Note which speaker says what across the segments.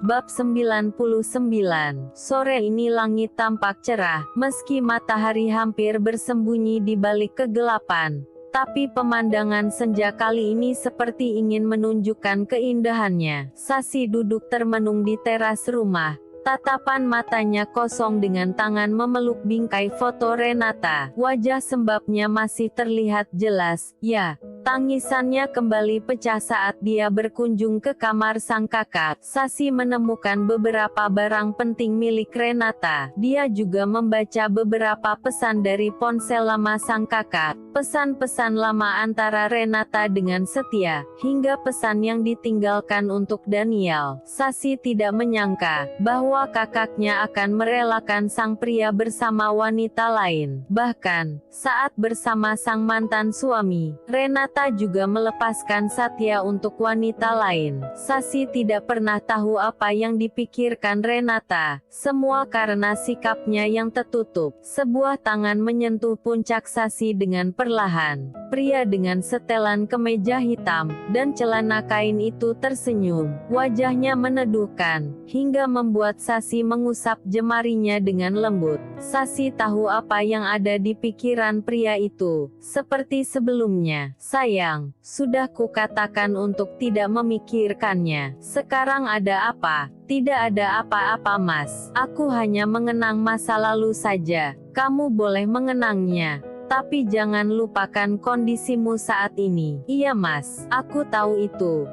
Speaker 1: Bab 99. Sore ini langit tampak cerah, meski matahari hampir bersembunyi di balik kegelapan. Tapi pemandangan senja kali ini seperti ingin menunjukkan keindahannya. Sasi duduk termenung di teras rumah. Tatapan matanya kosong dengan tangan memeluk bingkai foto Renata. Wajah sembabnya masih terlihat jelas. Ya, tangisannya kembali pecah saat dia berkunjung ke kamar sang kakak. Sasi menemukan beberapa barang penting milik Renata. Dia juga membaca beberapa pesan dari ponsel lama sang kakak. Pesan-pesan lama antara Renata dengan Setia, hingga pesan yang ditinggalkan untuk Daniel. Sasi tidak menyangka bahwa kakaknya akan merelakan sang pria bersama wanita lain. Bahkan, saat bersama sang mantan suami, Renata juga melepaskan Satya untuk wanita lain. Sasi tidak pernah tahu apa yang dipikirkan Renata. Semua karena sikapnya yang tertutup. Sebuah tangan menyentuh puncak Sasi dengan perlahan. Pria dengan setelan kemeja hitam dan celana kain itu tersenyum. Wajahnya meneduhkan, hingga membuat Sasi mengusap jemarinya dengan lembut. Sasi tahu apa yang ada di pikiran pria itu. Seperti sebelumnya, sayang, sudah kukatakan untuk tidak memikirkannya. Sekarang ada apa? Tidak ada apa-apa, Mas. Aku hanya mengenang masa lalu saja. Kamu boleh mengenangnya, tapi jangan lupakan kondisimu saat ini. Iya, Mas, aku tahu itu.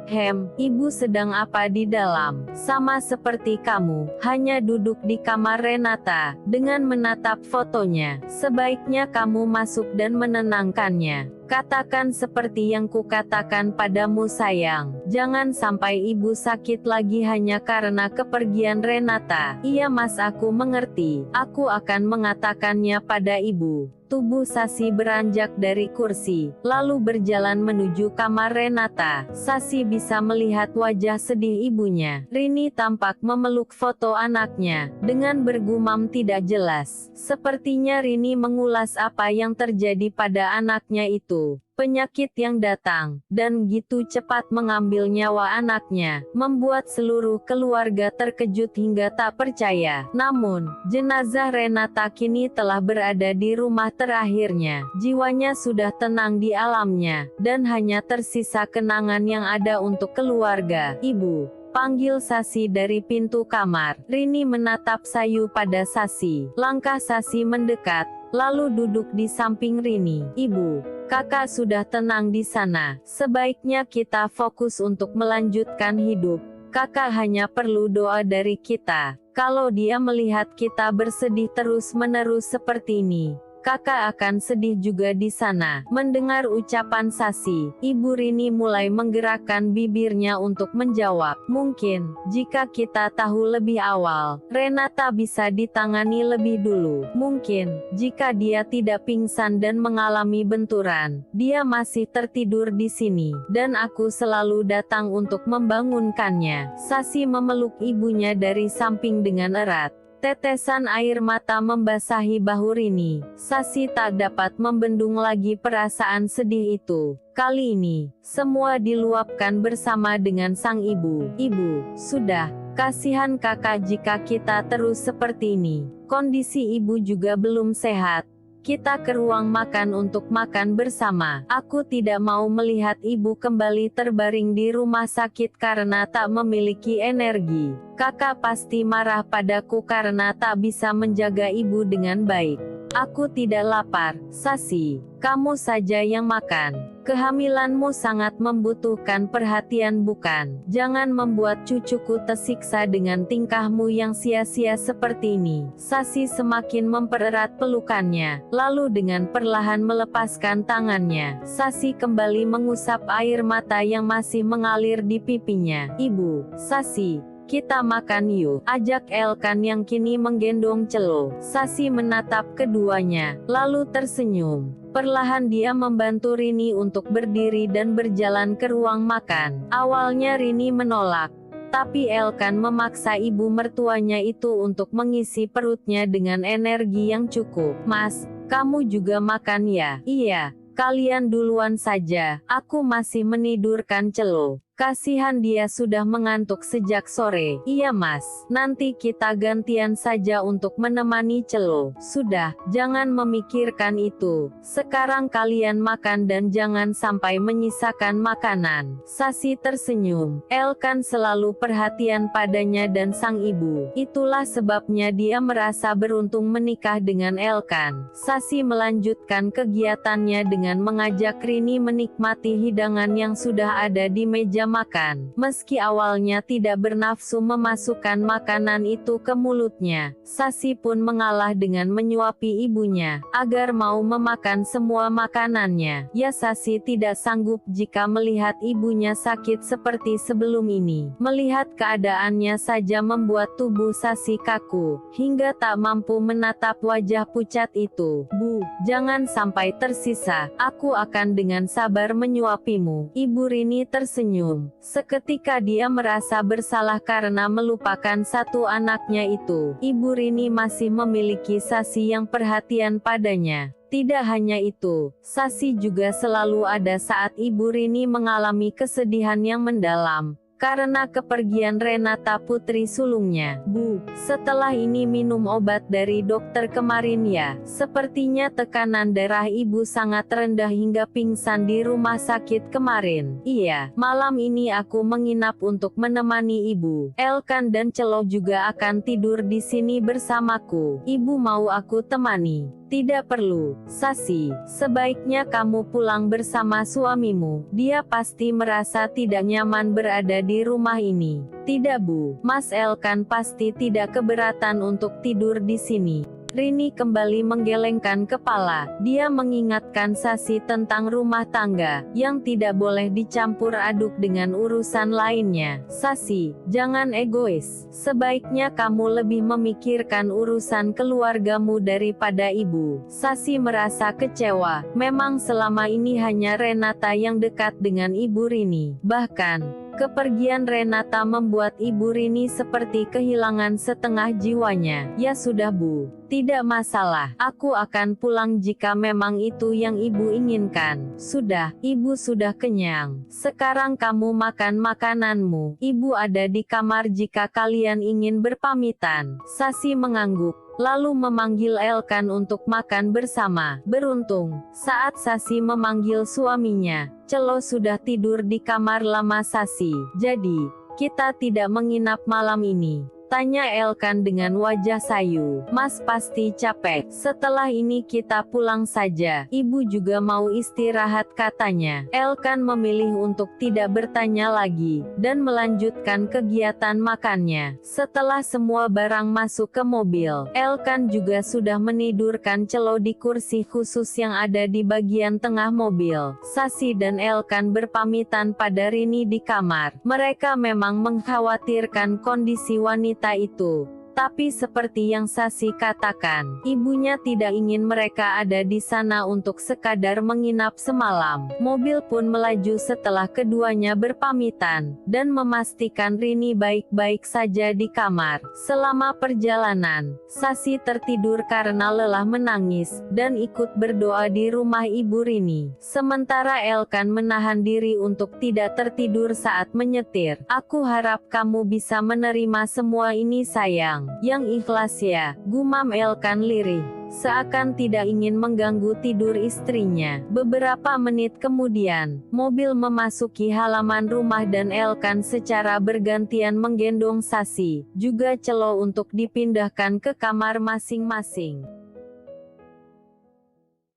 Speaker 1: Ibu sedang apa di dalam? Sama seperti kamu, hanya duduk di kamar Renata, dengan menatap fotonya. Sebaiknya kamu masuk dan menenangkannya. Katakan seperti yang kukatakan padamu, sayang. Jangan sampai ibu sakit lagi hanya karena kepergian Renata. Iya, Mas, aku mengerti. Aku akan mengatakannya pada ibu. Tubuh Sasi beranjak dari kursi, lalu berjalan menuju kamar Renata. Sasi bisa melihat wajah sedih ibunya. Rini tampak memeluk foto anaknya, dengan bergumam tidak jelas. Sepertinya Rini mengulas apa yang terjadi pada anaknya itu. Penyakit yang datang, dan gitu cepat mengambil nyawa anaknya, membuat seluruh keluarga terkejut hingga tak percaya. Namun, jenazah Renata kini telah berada di rumah terakhirnya. Jiwanya sudah tenang di alamnya, dan hanya tersisa kenangan yang ada untuk keluarga. Ibu, panggil Sasi dari pintu kamar. Rini menatap sayu pada Sasi. Langkah Sasi mendekat, lalu duduk di samping Rini. Ibu, kakak sudah tenang di sana. Sebaiknya kita fokus untuk melanjutkan hidup. Kakak hanya perlu doa dari kita. Kalau dia melihat kita bersedih terus-menerus seperti ini, kakak akan sedih juga di sana. Mendengar ucapan Sasi, Ibu Rini mulai menggerakkan bibirnya untuk menjawab. Mungkin, jika kita tahu lebih awal, Renata bisa ditangani lebih dulu. Mungkin, jika dia tidak pingsan dan mengalami benturan, dia masih tertidur di sini, dan aku selalu datang untuk membangunkannya. Sasi memeluk ibunya dari samping dengan erat. Tetesan air mata membasahi bahu Rini. Sasi tak dapat membendung lagi perasaan sedih itu. Kali ini, semua diluapkan bersama dengan sang ibu. Ibu, sudah, kasihan kakak jika kita terus seperti ini. Kondisi ibu juga belum sehat. Kita ke ruang makan untuk makan bersama. Aku tidak mau melihat ibu kembali terbaring di rumah sakit karena tak memiliki energi. Kakak pasti marah padaku karena tak bisa menjaga ibu dengan baik. Aku tidak lapar, Sasi. Kamu saja yang makan. Kehamilanmu sangat membutuhkan perhatian, bukan? Jangan membuat cucuku tersiksa dengan tingkahmu yang sia-sia seperti ini. Sasi semakin mempererat pelukannya, lalu dengan perlahan melepaskan tangannya. Sasi kembali mengusap air mata yang masih mengalir di pipinya. Ibu, Sasi, kita makan yuk, ajak Elkan yang kini menggendong Celo. Sasi menatap keduanya, lalu tersenyum. Perlahan dia membantu Rini untuk berdiri dan berjalan ke ruang makan. Awalnya Rini menolak, tapi Elkan memaksa ibu mertuanya itu untuk mengisi perutnya dengan energi yang cukup. Mas, kamu juga makan ya? Iya, kalian duluan saja, aku masih menidurkan Celo. Kasihan dia sudah mengantuk sejak sore. Iya mas, nanti kita gantian saja untuk menemani Celo. Sudah, jangan memikirkan itu. Sekarang kalian makan dan jangan sampai menyisakan makanan. Sasi tersenyum. Elkan selalu perhatian padanya dan sang ibu. Itulah sebabnya dia merasa beruntung menikah dengan Elkan. Sasi melanjutkan kegiatannya dengan mengajak Rini menikmati hidangan yang sudah ada di meja makan. Meski awalnya tidak bernafsu memasukkan makanan itu ke mulutnya, Sasi pun mengalah dengan menyuapi ibunya, agar mau memakan semua makanannya. Ya Sasi tidak sanggup jika melihat ibunya sakit seperti sebelum ini. Melihat keadaannya saja membuat tubuh Sasi kaku, hingga tak mampu menatap wajah pucat itu. Bu, jangan sampai tersisa, aku akan dengan sabar menyuapimu. Ibu Rini tersenyum. Seketika dia merasa bersalah karena melupakan satu anaknya itu. Ibu Rini masih memiliki Sasi yang perhatian padanya. Tidak hanya itu, Sasi juga selalu ada saat Ibu Rini mengalami kesedihan yang mendalam karena kepergian Renata putri sulungnya. Bu, setelah ini minum obat dari dokter kemarin ya. Sepertinya tekanan darah ibu sangat rendah hingga pingsan di rumah sakit kemarin. Iya, malam ini aku menginap untuk menemani ibu. Elkan dan Celo juga akan tidur di sini bersamaku. Ibu mau aku temani? Tidak perlu, Sasi. Sebaiknya kamu pulang bersama suamimu. Dia pasti merasa tidak nyaman berada di rumah ini. Tidak Bu, Mas Elkan pasti tidak keberatan untuk tidur di sini. Rini kembali menggelengkan kepala. Dia mengingatkan Sasi tentang rumah tangga, yang tidak boleh dicampur aduk dengan urusan lainnya. Sasi, jangan egois. Sebaiknya kamu lebih memikirkan urusan keluargamu daripada ibu. Sasi merasa kecewa. Memang selama ini hanya Renata yang dekat dengan ibu Rini. Bahkan, kepergian Renata membuat Ibu Rini seperti kehilangan setengah jiwanya. Ya sudah Bu, tidak masalah. Aku akan pulang jika memang itu yang Ibu inginkan. Sudah, Ibu sudah kenyang. Sekarang kamu makan makananmu. Ibu ada di kamar jika kalian ingin berpamitan. Sasi mengangguk, lalu memanggil Elkan untuk makan bersama. Beruntung, saat Sasi memanggil suaminya, Celo sudah tidur di kamar lama Sasi. Jadi, kita tidak menginap malam ini. Tanya Elkan dengan wajah sayu. Mas pasti capek. Setelah ini kita pulang saja. Ibu juga mau istirahat katanya. Elkan memilih untuk tidak bertanya lagi, dan melanjutkan kegiatan makannya. Setelah semua barang masuk ke mobil, Elkan juga sudah menidurkan Celo di kursi khusus yang ada di bagian tengah mobil. Sasi dan Elkan berpamitan pada Rini di kamar. Mereka memang mengkhawatirkan kondisi wanita itu. Tapi seperti yang Sasi katakan, ibunya tidak ingin mereka ada di sana untuk sekadar menginap semalam. Mobil pun melaju setelah keduanya berpamitan, dan memastikan Rini baik-baik saja di kamar. Selama perjalanan, Sasi tertidur karena lelah menangis, dan ikut berdoa di rumah Ibu Rini. Sementara Elkan menahan diri untuk tidak tertidur saat menyetir. Aku harap kamu bisa menerima semua ini sayang. Yang ikhlas ya, gumam Elkan lirih. Seakan tidak ingin mengganggu tidur istrinya. Beberapa menit kemudian, mobil memasuki halaman rumah dan Elkan secara bergantian menggendong Sasi, juga Celo untuk dipindahkan ke kamar masing-masing.